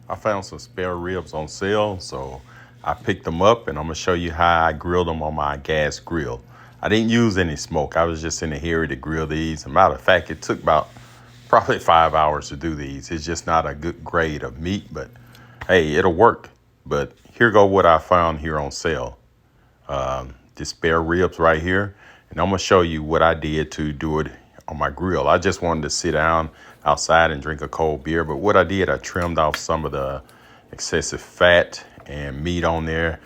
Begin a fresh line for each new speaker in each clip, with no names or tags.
I found some spare ribs on sale, so I picked them up and I'm gonna show you how I grilled them on my gas grill. I didn't use any smoke. I was just in a hurry to grill these. As a matter of fact, it took about probably 5 hours to do these. It's just not a good grade of meat, but hey, it'll work. But here go what I found here on sale. The spare ribs right here. And I'm gonna show you what I did to do it on my grill. I just wanted to sit down outside and drink a cold beer, but what I did, I trimmed off some of the excessive fat and meat on there.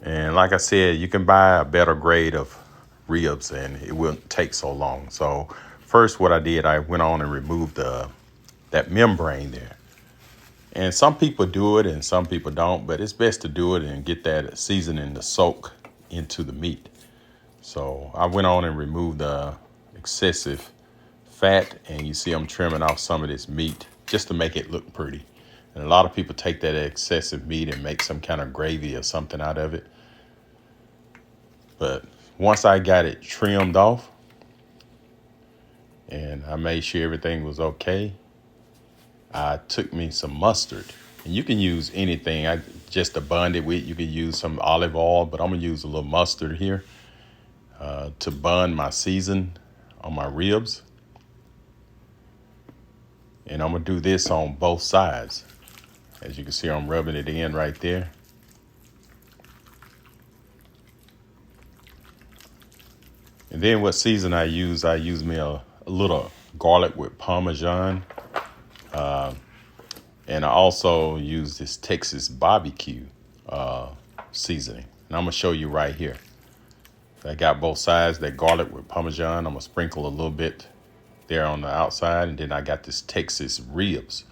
And like I said, you can buy a better grade of ribs and it wouldn't take so long. So first what I did, I went on and removed that membrane there. And some people do it and some people don't, but it's best to do it and get that seasoning to soak into the meat. So I went on and removed the excessive fat, and you see I'm trimming off some of this meat just to make it look pretty. And a lot of people take that excessive meat and make some kind of gravy or something out of it. But once I got it trimmed off and I made sure everything was okay, I took me some mustard. And you can use anything. I just to bun it with. You can use some olive oil, but I'm gonna use a little mustard here to bun my season on my ribs. And I'm gonna do this on both sides. As you can see, I'm rubbing it in right there. And then what season I use me a little garlic with Parmesan. And I also use this Texas barbecue seasoning. And I'm gonna show you right here. I got both sides, that garlic with Parmesan. I'm gonna sprinkle a little bit there on the outside. And then I got this Texas ribs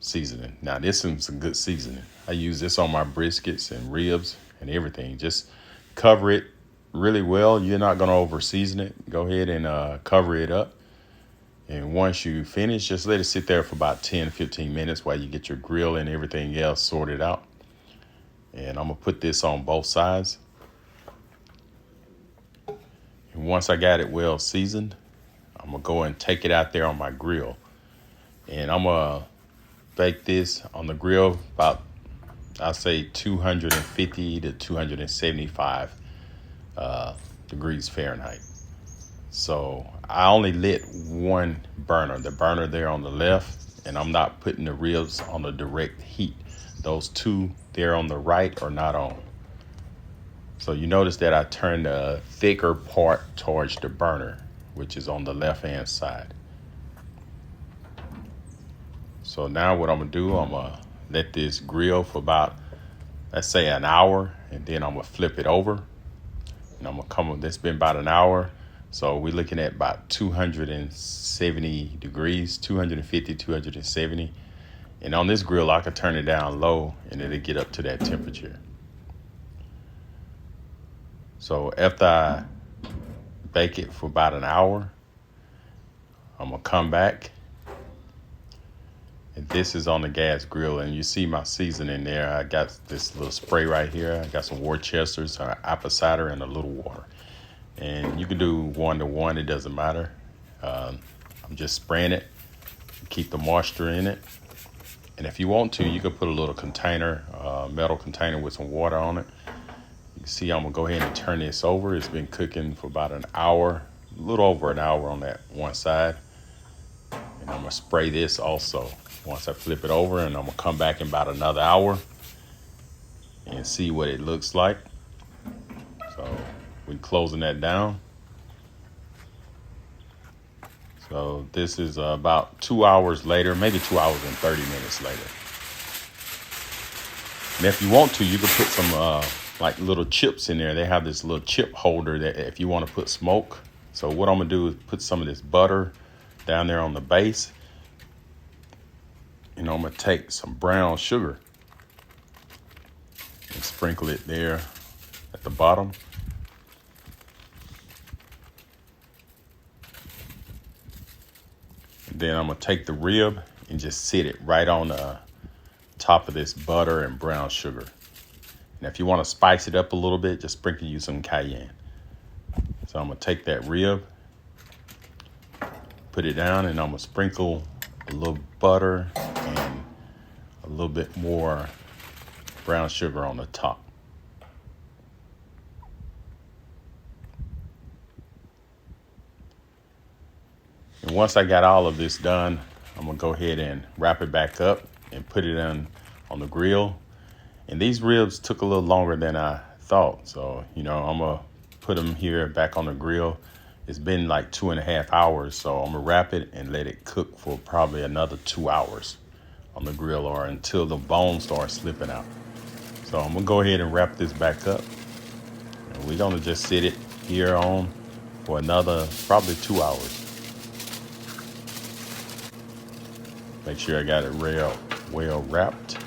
seasoning. Now this is some good seasoning. I use this on my briskets and ribs and everything. Just cover it really well. You're not gonna over season it. Go ahead and cover it up. And once you finish, just let it sit there for about 10, 15 minutes while you get your grill and everything else sorted out. And I'm gonna put this on both sides. And once I got it well seasoned, I'm gonna go and take it out there on my grill. And I'm gonna bake this on the grill about, I'll say 250 to 275 degrees Fahrenheit. So I only lit one burner, the burner there on the left, and I'm not putting the ribs on the direct heat. Those two there on the right are not on. So you notice that I turned the thicker part towards the burner, which is on the left-hand side. So now what I'm gonna do, I'm gonna let this grill for about, let's say an hour, and then I'm gonna flip it over. And I'm gonna come, it's been about an hour. So we're looking at about 270 degrees, 250, 270. And on this grill, I could turn it down low and it'll get up to that temperature. So after I bake it for about an hour, I'm gonna come back. And this is on the gas grill, and you see my seasoning there. I got this little spray right here. I got some Worcester, some apple cider, and a little water. And you can do 1-to-1, it doesn't matter. I'm just spraying it, keep the moisture in it. And if you want to, you can put a little container, metal container with some water on it. You can see I'm gonna go ahead and turn this over. It's been cooking for about an hour, a little over an hour on that one side. And I'm gonna spray this also. Once I flip it over, and I'm gonna come back in about another hour and see what it looks like. So we're closing that down. So this is about 2 hours later, maybe 2 hours and 30 minutes later. And if you want to, you can put some like little chips in there. They have this little chip holder that if you want to put smoke. So what I'm gonna do is put some of this butter down there on the base. And I'm gonna take some brown sugar and sprinkle it there at the bottom. And then I'm gonna take the rib and just sit it right on the top of this butter and brown sugar. And if you want to spice it up a little bit, just sprinkle you some cayenne. So I'm gonna take that rib, put it down, and I'm gonna sprinkle a little butter and a little bit more brown sugar on the top. And once I got all of this done, I'm gonna go ahead and wrap it back up and put it on the grill. And these ribs took a little longer than I thought. So, I'm gonna put them here back on the grill. It's been like 2.5 hours. So I'm gonna wrap it and let it cook for probably another 2 hours on the grill, or until the bone starts slipping out. So I'm gonna go ahead and wrap this back up. And we're gonna just sit it here on for another probably 2 hours. Make sure I got it well wrapped.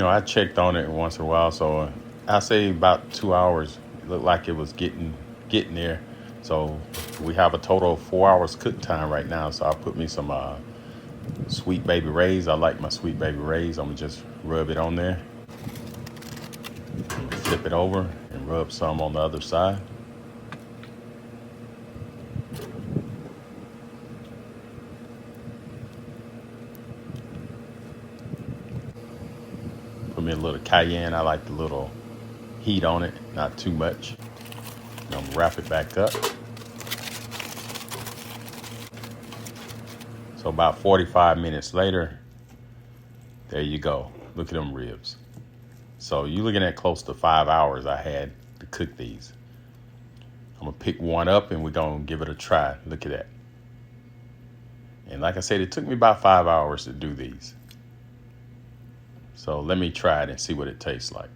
I checked on it once in a while, so I say about 2 hours. It looked like it was getting there. So we have a total of 4 hours cook time right now. So I put me some Sweet Baby Ray's. I like my Sweet Baby Ray's. I'm gonna just rub it on there, flip it over, and rub some on the other side. Put me a little cayenne. I like the little heat on it, not too much. And I'm gonna wrap it back up. So about 45 minutes later, there you go. Look at them ribs. So you're looking at close to 5 hours I had to cook these. I'm gonna pick one up and we're gonna give it a try. Look at that. And like I said, it took me about 5 hours to do these. So let me try it and see what it tastes like.